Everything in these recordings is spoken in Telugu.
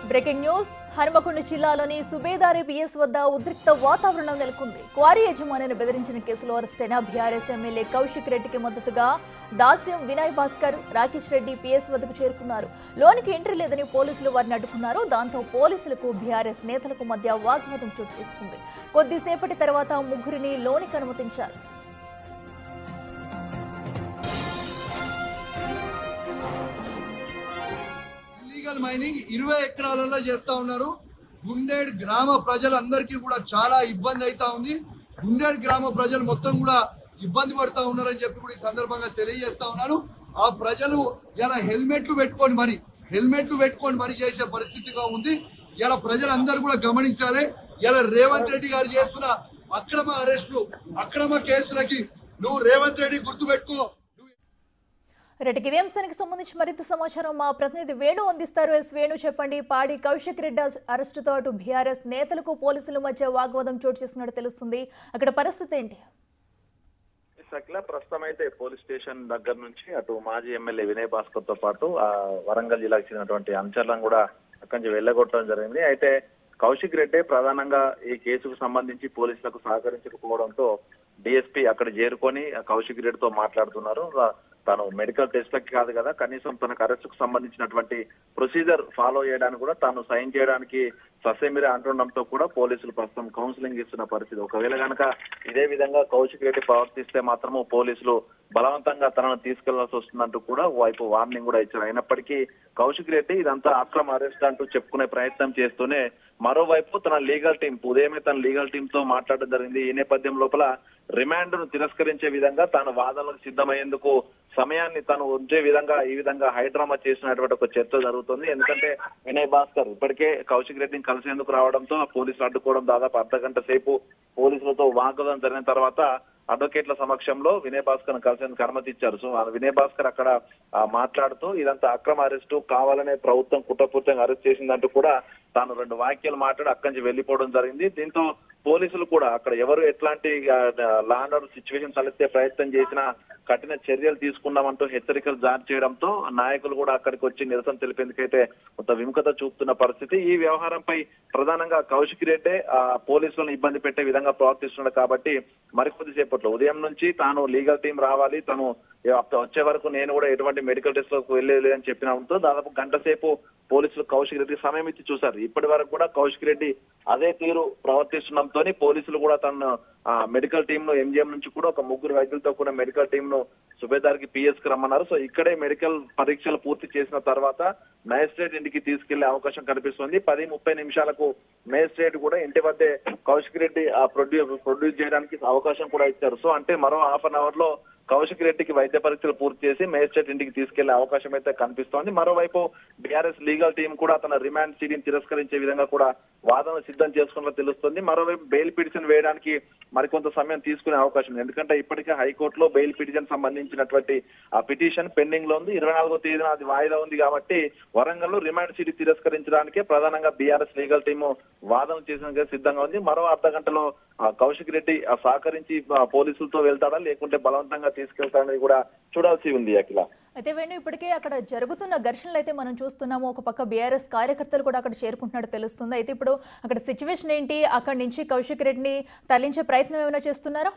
బ్రేకింగ్ న్యూస్ హనుమకొండ జిల్లాలోని సుబేదారి పిఎస్ వద్ద ఉద్రిక్త వాతావరణం నెలకొంది. క్వారీ యజమానిని బెదిరించిన కేసులో అరెస్టైన బీఆర్ఎస్ ఎమ్మెల్యే కౌశిక్ రెడ్డికి మద్దతుగా దాస్యం వినయ్ భాస్కర్, రాకేష్ రెడ్డి పిఎస్ వద్దకు చేరుకున్నారు. లోనికి ఎంట్రీ లేదని పోలీసులు వారిని అడ్డుకున్నారు. దాంతో పోలీసులకు బీఆర్ఎస్ నేతలకు మధ్య వాగ్వాదం చోటు చేసుకుంది. కొద్దిసేపటి తర్వాత ముగ్గురిని లోనికి అనుమతించారు. మైనింగ్ 20 ఎకరాలలో చేస్తా ఉన్నారు. గుండేడ్ గ్రామ ప్రజలందరికీ కూడా చాలా ఇబ్బంది అవుతా ఉంది. గుండేడ్ గ్రామ ప్రజలు మొత్తం కూడా ఇబ్బంది పడతా ఉన్నారని చెప్పి కూడా ఈ సందర్భంగా తెలియజేస్తా ఉన్నాను. ఆ ప్రజలు ఇలా హెల్మెట్లు పెట్టుకొని మరి చేసే పరిస్థితిగా ఉంది. ఇలా ప్రజలందరూ కూడా గమనించాలి. ఇలా రేవంత్ రెడ్డి గారు చేస్తున్న అక్రమ అరెస్టులు, అక్రమ కేసులకి నువ్వు రేవంత్ రెడ్డి గుర్తుపెట్టుకో. రెడ్డికి ఇదే అంశానికి సంబంధించి మరింత సమాచారం మా ప్రతినిధి వేణు అందిస్తారు. వేణు, చెప్పండి. పాడి కౌశిక్ రెడ్డి అరెస్టుతో అటు బీఆర్ఎస్ నేతలకు పోలీసుల మధ్య వాగ్వాదం చోటు చేసుకున్నట్టు తెలుస్తుంది. అక్కడ పరిస్థితి ఏంటి? ప్రస్తుతం అయితే పోలీస్ స్టేషన్ దగ్గర నుంచి అటు మాజీ ఎమ్మెల్యే వినయ్ భాస్కర్ తో పాటు వరంగల్ జిల్లాకు చెందినటువంటి అనుచరులను కూడా అక్కడి నుంచి వెళ్ళగొట్టడం జరిగింది. అయితే కౌశిక్ రెడ్డి ప్రధానంగా ఈ కేసుకు సంబంధించి పోలీసులకు సహకరించకపోవడంతో డిఎస్పీ అక్కడ చేరుకొని కౌశిక్ రెడ్డితో మాట్లాడుతున్నారు. తాను మెడికల్ టెస్ట్లకి కాదు కదా, కనీసం తనకు అరెస్టుకు సంబంధించినటువంటి ప్రొసీజర్ ఫాలో చేయడానికి కూడా తాను సైన్ చేయడానికి ససేమిరే అంటుండడంతో కూడా పోలీసులు ప్రస్తుతం కౌన్సిలింగ్ ఇస్తున్న పరిస్థితి. ఒకవేళ కనుక ఇదే విధంగా కౌశిక్ రెడ్డి ప్రవర్తిస్తే మాత్రము పోలీసులు బలవంతంగా తనను తీసుకెళ్లాల్సి వస్తుందంటూ కూడా వైపు వార్నింగ్ కూడా ఇచ్చారు. అయినప్పటికీ కౌశిక్ రెడ్డి ఇదంతా అక్రమ అరెస్ట్ అంటూ చెప్పుకునే ప్రయత్నం చేస్తూనే మరోవైపు తన లీగల్ టీం ఉదయమే తన లీగల్ టీం తో మాట్లాడడం జరిగింది. ఈ నేపథ్యం లోపల రిమాండ్ ను తిరస్కరించే విధంగా తాను వాదనలకు సిద్ధమయ్యేందుకు సమయాన్ని తను ఉంచే విధంగా ఈ విధంగా హైడ్రామా చేసినటువంటి ఒక చర్చ జరుగుతుంది. ఎందుకంటే వినయ్ భాస్కర్ ఇప్పటికే కౌశిక్ రెడ్డిని కలిసేందుకు రావడంతో పోలీసులు అడ్డుకోవడం, దాదాపు అర్ధగంట సేపు పోలీసులతో వాగ్వాదం జరిగిన తర్వాత అడ్వకేట్ల సమక్షంలో వినయ్ భాస్కర్ కలిసేందుకు అనుమతి ఇచ్చారు. సో వినయ్ భాస్కర్ అక్కడ మాట్లాడుతూ ఇదంతా అక్రమ అరెస్టు, కావాలనే ప్రభుత్వం కుట్రపూర్తంగా అరెస్ట్ చేసిందంటూ కూడా తాను 2 వాక్యాలు మాట్లాడి అక్కడి నుంచి వెళ్లిపోవడం జరిగింది. దీంతో పోలీసులు కూడా అక్కడ ఎవరు ఎట్లాంటి లా అండ్ ఆర్డర్ సిచ్యువేషన్ తలెత్తే ప్రయత్నం చేసినా కఠిన చర్యలు తీసుకున్నామంటూ హెచ్చరికలు జారీ చేయడంతో నాయకులు కూడా అక్కడికి వచ్చి నిరసన తెలిపేందుకైతే కొంత విముఖత చూపుతున్న పరిస్థితి. ఈ వ్యవహారంపై ప్రధానంగా కౌశిక్ రెడ్డి పోలీసులను ఇబ్బంది పెట్టే విధంగా ప్రవర్తిస్తున్నాడు కాబట్టి మరికొద్దిసేపట్లో ఉదయం నుంచి తాను లీగల్ టీం రావాలి, తను వచ్చే వరకు నేను కూడా ఎటువంటి మెడికల్ టెస్ట్ లకు వెళ్ళలేదని చెప్పినంతో దాదాపు గంట సేపు పోలీసులు కౌశిక్ రెడ్డికి సమయం ఇచ్చి చూశారు. ఇప్పటి వరకు కూడా కౌశిక్ రెడ్డి అదే తీరు ప్రవర్తిస్తుండడంతో పోలీసులు కూడా తన మెడికల్ టీం ను ఎంజిఎం నుంచి కూడా ఒక 3 వైద్యులతో కూడా మెడికల్ టీం ను సుబేదార్కి పిఎస్ కి రమ్మన్నారు. సో ఇక్కడే మెడికల్ పరీక్షలు పూర్తి చేసిన తర్వాత మేజిస్ట్రేట్ ఇంటికి తీసుకెళ్లే అవకాశం కనిపిస్తుంది. 10:30 నిమిషాలకు మేజిస్ట్రేట్ కూడా ఇంటి వద్దే కౌశిక్ రెడ్డి ప్రొడ్యూస్ చేయడానికి అవకాశం కూడా ఇచ్చారు. సో అంటే మరో హాఫ్ అన్ అవర్ లో కౌశిక్ రెడ్డికి వైద్య పరీక్షలు పూర్తి చేసి మేజిస్ట్రేట్ ఇంటికి తీసుకెళ్లే అవకాశం అయితే కనిపిస్తోంది. మరోవైపు బీఆర్ఎస్ లీగల్ టీం కూడా తన రిమాండ్ సీడీని తిరస్కరించే విధంగా కూడా వాదన సిద్ధం చేసుకున్నట్లు తెలుస్తుంది. మరోవైపు బెయిల్ పిటిషన్ వేయడానికి మరికొంత సమయం తీసుకునే అవకాశం ఉంది. ఎందుకంటే ఇప్పటికే హైకోర్టులో బెయిల్ పిటిషన్ సంబంధించినటువంటి ఆ పిటిషన్ పెండింగ్ లో ఉంది. 24వ తేదీన అది వాయిదా ఉంది కాబట్టి వరంగల్ లో రిమాండ్ సీడీ తిరస్కరించడానికే ప్రధానంగా బీఆర్ఎస్ లీగల్ టీం వాదన చేసిన సిద్ధంగా ఉంది. మరో అర్ధగంటలో కౌశిక్ రెడ్డి సహకరించి పోలీసులతో వెళ్తాడా లేకుంటే బలవంతంగా తీసుకెళ్తాడని కూడా చూడాల్సి ఉంది. అఖిల, అయితే వేణు, ఇప్పటికే అక్కడ జరుగుతున్న ఘర్షణలు అయితే మనం చూస్తున్నాము. ఒక పక్క బీఆర్ఎస్ కార్యకర్తలు కూడా అక్కడ చేరుకుంటున్నట్టు తెలుస్తుంది. అయితే ఇప్పుడు అక్కడ సిచ్యువేషన్ ఏంటి? అక్కడి నుంచి కౌశిక్ రెడ్డిని తరలించే ప్రయత్నం ఏమైనా చేస్తున్నారా?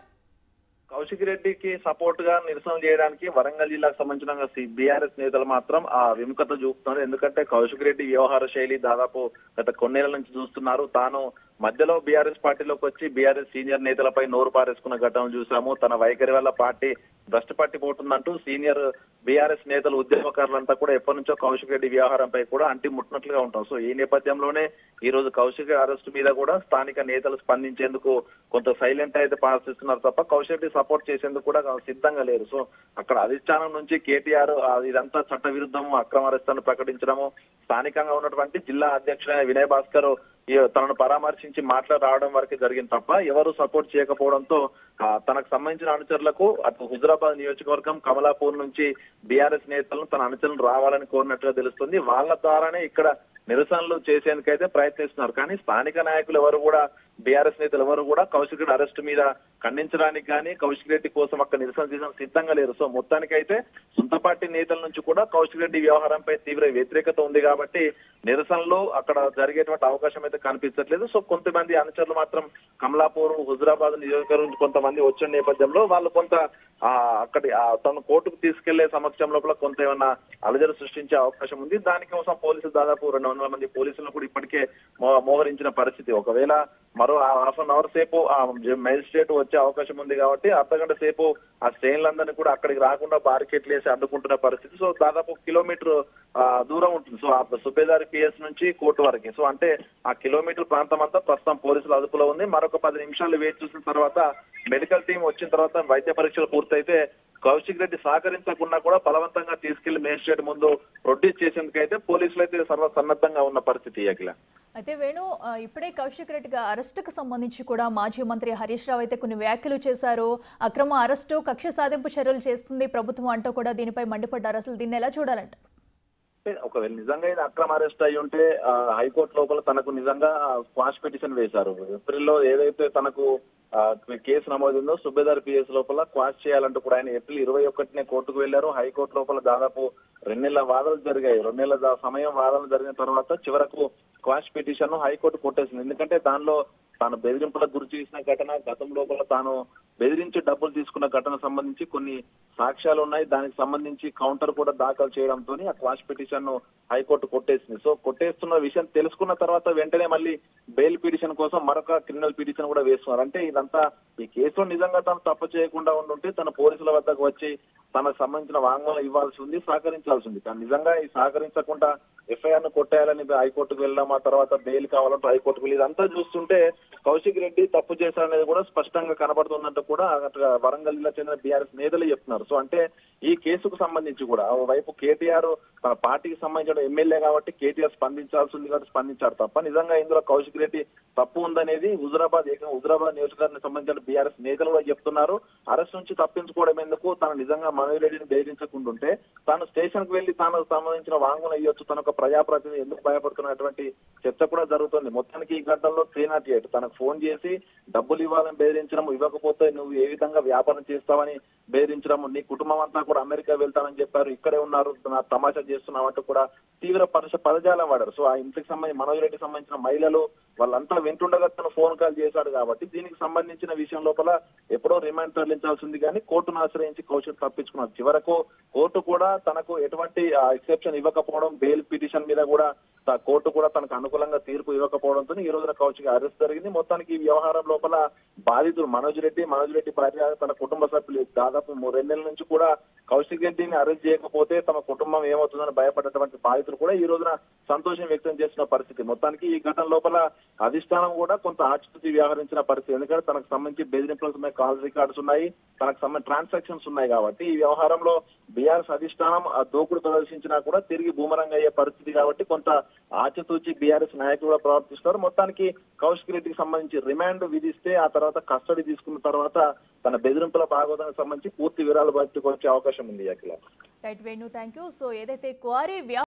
కౌశిక్ రెడ్డికి సపోర్ట్ గా నిరసన చేయడానికి వరంగల్ జిల్లాకు సంబంధించిన బీఆర్ఎస్ నేతలు మాత్రం ఆ విముఖత చూపుతున్నారు. ఎందుకంటే కౌశిక్ రెడ్డి వ్యవహార శైలి దాదాపు గత కొన్నేళ్ల నుంచి చూస్తున్నారు. తాను మధ్యలో బీఆర్ఎస్ పార్టీలోకి వచ్చి బీఆర్ఎస్ సీనియర్ నేతలపై నోరు పారేసుకున్న ఘటనలు చూసాము. తన వైఖరి వల్ల పార్టీ భ్రష్టు పట్టిపోతుందంటూ సీనియర్ బీఆర్ఎస్ నేతలు, ఉద్యమకారులంతా కూడా ఎప్పటి నుంచో కౌశిక్ రెడ్డి వ్యవహారంపై కూడా అంటి ముట్టినట్లుగా ఉంటాం. సో ఈ నేపథ్యంలోనే ఈ రోజు కౌశిక్ అరెస్టు మీద కూడా స్థానిక నేతలు స్పందించేందుకు కొంత సైలెంట్ అయితే పాటిస్తున్నారు తప్ప కౌశిక్ రెడ్డి సపోర్ట్ చేసేందుకు కూడా సిద్ధంగా లేరు. సో అక్కడ అధిష్టానం నుంచి కేటీఆర్ ఇదంతా చట్ట విరుద్ధము, అక్రమ అరెస్టులను ప్రకటించడము, స్థానికంగా ఉన్నటువంటి జిల్లా అధ్యక్షుడైన వినయ్ భాస్కర్ తనను పరామర్శించి మాట్లాడి రావడం వరకు జరిగింది తప్ప ఎవరు సపోర్ట్ చేయకపోవడంతో తనకు సంబంధించిన అనుచరులకు అటు హుజరాబాద్ నియోజకవర్గం కమలాపూర్ నుంచి బీఆర్ఎస్ నేతలను తన అనుచరులు రావాలని కోరినట్టుగా తెలుస్తుంది. వాళ్ళ ద్వారానే ఇక్కడ నిరసనలు చేసేందుకైతే ప్రయత్నిస్తున్నారు. కానీ స్థానిక నాయకులు ఎవరు కూడా, బీఆర్ఎస్ నేతలు ఎవరు కూడా కౌశిక్ రెడ్డి అరెస్టు మీద ఖండించడానికి కానీ కౌశిక్ రెడ్డి కోసం అక్కడ నిరసన చేయడం సిద్ధంగా లేరు. సో మొత్తానికైతే సొంత పార్టీ నేతల నుంచి కూడా కౌశిక్ రెడ్డి వ్యవహారంపై తీవ్ర వ్యతిరేకత ఉంది కాబట్టి నిరసనలు అక్కడ జరిగేటువంటి అవకాశం అయితే కనిపించట్లేదు. సో కొంతమంది అనుచరులు మాత్రం కమలాపూర్, హుజురాబాద్ నియోజకవర్గం నుంచి కొంతమంది వచ్చిన నేపథ్యంలో వాళ్ళు కొంత అక్కడి తను కోర్టుకు తీసుకెళ్లే సమక్షం లోపల కొంత ఏమన్నా అలజడి సృష్టించే అవకాశం ఉంది. దానికోసం పోలీసులు దాదాపు 200 మంది పోలీసులను కూడా ఇప్పటికే మోహరించిన పరిస్థితి. ఒకవేళ మరో హాఫ్ అన్ అవర్ సేపు ఆ మేజిస్ట్రేట్ వచ్చే అవకాశం ఉంది కాబట్టి అర్ధగంట సేపు ఆ శ్రేణులందరినీ కూడా అక్కడికి రాకుండా బారికేట్లు వేసి అడ్డుకుంటున్న పరిస్థితి. సో దాదాపు కిలోమీటర్ దూరం ఉంటుంది. సో ఆ సుబేదారి పిఎస్ నుంచి కోర్టు వరకు. సో అంటే ఆ కిలోమీటర్ ప్రాంతం అంతా ప్రస్తుతం పోలీసుల అదుపులో ఉంది. మరొక 10 నిమిషాలు వేచి చూసిన తర్వాత మెడికల్ టీం వచ్చిన తర్వాత వైద్య పరీక్షలు పూర్తయితే కౌశిక్ రెడ్డి సహకరించకుండా కూడా బలవంతంగా తీసుకెళ్లి మేజిస్ట్రేట్ ముందు ప్రొడ్యూస్ చేసేందుకైతే పోలీసులు అయితే సర్వసన్నద్ధంగా ఉన్న పరిస్థితి. అఖిల అయితే వేణు, ఇప్పుడే కౌశిక్ రెడ్డి అరెస్టుకు సంబంధించి కూడా మాజీ మంత్రి హరీష్ రావు అయితే కొన్ని వ్యాఖ్యలు చేశారు. అక్రమ అరెస్టు, కక్ష సాధింపు చర్యలు చేస్తుంది ప్రభుత్వం అంటూ కూడా దీనిపై మండిపడ్డారు. అసలు దీన్ని ఎలా చూడాలంట? ఒకవేళ నిజంగా ఇది అక్రమ అరెస్ట్ అయి ఉంటే హైకోర్టు లోపల తనకు నిజంగా క్వాష్ పిటిషన్ వేశారు. ఏప్రిల్లో ఏదైతే తనకు కేసు నమోదుందో సుబేదార్ పిఎస్ లోపల క్వాష్ చేయాలంటూ కూడా ఆయన ఏప్రిల్ 21నే కోర్టుకు వెళ్లారు. హైకోర్టు లోపల దాదాపు 2 నెలల వాదనలు జరిగాయి. 2 నెలల సమయం వాదనలు జరిగిన తర్వాత చివరకు క్వాష్ పిటిషన్ హైకోర్టు కొట్టేసింది. ఎందుకంటే దానిలో తాను బెదిరింపులకు గురి చేసిన ఘటన, గతం లోపల తాను బెదిరించి డబ్బులు తీసుకున్న ఘటన సంబంధించి కొన్ని సాక్ష్యాలు ఉన్నాయి. దానికి సంబంధించి కౌంటర్ కూడా దాఖలు చేయడంతో ఆ క్వాష్ పిటిషన్ ను హైకోర్టు కొట్టేసింది. సో కొట్టేస్తున్న విషయం తెలుసుకున్న తర్వాత వెంటనే మళ్ళీ బెయిల్ పిటిషన్ కోసం మరొక క్రిమినల్ పిటిషన్ కూడా వేస్తున్నారు. అంటే ఇదంతా ఈ కేసులో నిజంగా తను తప్పు చేయకుండా ఉండుంటే తన పోలీసుల వద్దకు వచ్చి తనకు సంబంధించిన వాంగ్మూలం ఇవ్వాల్సి ఉంది, సహకరించాల్సి ఉంది. కానీ నిజంగా ఈ సహకరించకుండా ఎఫ్ఐఆర్ ను కొట్టేయాలని హైకోర్టుకు వెళ్ళడం, ఆ తర్వాత బెయిల్ కావాలంటే హైకోర్టుకు వెళ్ళి ఇదంతా చూస్తుంటే కౌశిక్ రెడ్డి తప్పు చేశారనేది కూడా స్పష్టంగా కనబడుతుందంటూ కూడా వరంగల్ జిల్లా చెందిన బీఆర్ఎస్ నేతలు చెప్తున్నారు. సో అంటే ఈ కేసుకు సంబంధించి కూడా ఓవైపు కేటీఆర్ తన పార్టీకి సంబంధించిన ఎమ్మెల్యే కాబట్టి కేటీఆర్ స్పందించాల్సి ఉంది కాబట్టి స్పందించారు తప్ప నిజంగా ఇందులో కౌశిక్ రెడ్డి తప్పు ఉందనేది హుజురాబాద్ నియోజకవర్గానికి సంబంధించిన బీఆర్ఎస్ నేతలు కూడా చెప్తున్నారు. అరెస్ట్ నుంచి తప్పించుకోవడం ఎందుకు, తను నిజంగా మనోజ్ రెడ్డిని బెదిరించకుంటుంటే తాను స్టేషన్ కు వెళ్లి తాను సంబంధించిన వాంగ్మూలం ఇవ్వచ్చు, తన ఒక ప్రజాప్రతినిధి ఎందుకు భయపడుతున్నటువంటి చర్చ కూడా జరుగుతుంది. మొత్తానికి ఈ ఘటనలో 308 తనకు ఫోన్ చేసి డబ్బులు ఇవ్వాలని బెదిరించడం, ఇవ్వకపోతే నువ్వు ఏ విధంగా వ్యాపారం చేస్తావని బెదిరించడం, నీ కుటుంబం అంతా కూడా అమెరికా వెళ్తానని చెప్పారు, ఇక్కడే ఉన్నారు, తమాషా చేస్తున్నామంటూ కూడా తీవ్ర పదజాలం వాడారు. సో ఆ ఇంటికి సంబంధించి మనోజ్ రెడ్డికి సంబంధించిన మహిళలు వాళ్ళంతా వింటుండగా తను ఫోన్ కాల్ చేశాడు కాబట్టి దీనికి సంబంధించిన విషయం లోపల ఎప్పుడో రిమాండ్ తరలించాల్సింది కానీ కోర్టును ఆశ్రయించి కౌశిక్ తప్పించుకున్నారు. చివరకు కోర్టు కూడా తనకు ఎటువంటి ఎక్సెప్షన్ ఇవ్వకపోవడం, బెయిల్ పిటిషన్ మీద కూడా కోర్టు కూడా తనకు అనుకూలంగా తీర్పు ఇవ్వకపోవడంతో ఈ రోజున కౌశిక్ అరెస్ట్ జరిగింది. మొత్తానికి ఈ వ్యవహారం లోపల బాధితులు మనోజ్ రెడ్డి భార్య, తన కుటుంబ సభ్యులు దాదాపు 2 నెలల నుంచి కూడా కౌశిక్ రెడ్డిని అరెస్ట్ చేయకపోతే తమ కుటుంబం ఏమవుతుందని భయపడేటువంటి బాధితులు కూడా ఈ రోజున సంతోషం వ్యక్తం చేసిన పరిస్థితి. మొత్తానికి ఈ ఘటన లోపల అధిష్టానం కూడా కొంత ఆచితూచి వ్యవహరించిన పరిస్థితి. ఎందుకంటే తనకు సంబంధించి బెదిరింపులకు ఉన్నాయి, కాల్ రికార్డ్స్ ఉన్నాయి, తనకు సంబంధించిన ట్రాన్సాక్షన్స్ ఉన్నాయి కాబట్టి ఈ వ్యవహారంలో బీఆర్ఎస్ అధిష్టానం దూకుడు ప్రదర్శించినా కూడా తిరిగి బూమరంగ్ అయ్యే పరిస్థితి కాబట్టి కొంత ఆచితూచి బీఆర్ఎస్ నాయకులు కూడా ప్రవర్తిస్తున్నారు. మొత్తానికి కౌశిక్ రెడ్డికి సంబంధించి రిమాండ్ విధిస్తే ఆ తర్వాత కస్టడీ తీసుకున్న తర్వాత తన బెదిరింపుల భాగవతానికి సంబంధించి పూర్తి వివరాలు బయటకు వచ్చే అవకాశం ఉంది. Akhila right Venu, thank you. So ఏదైతే క్వారీ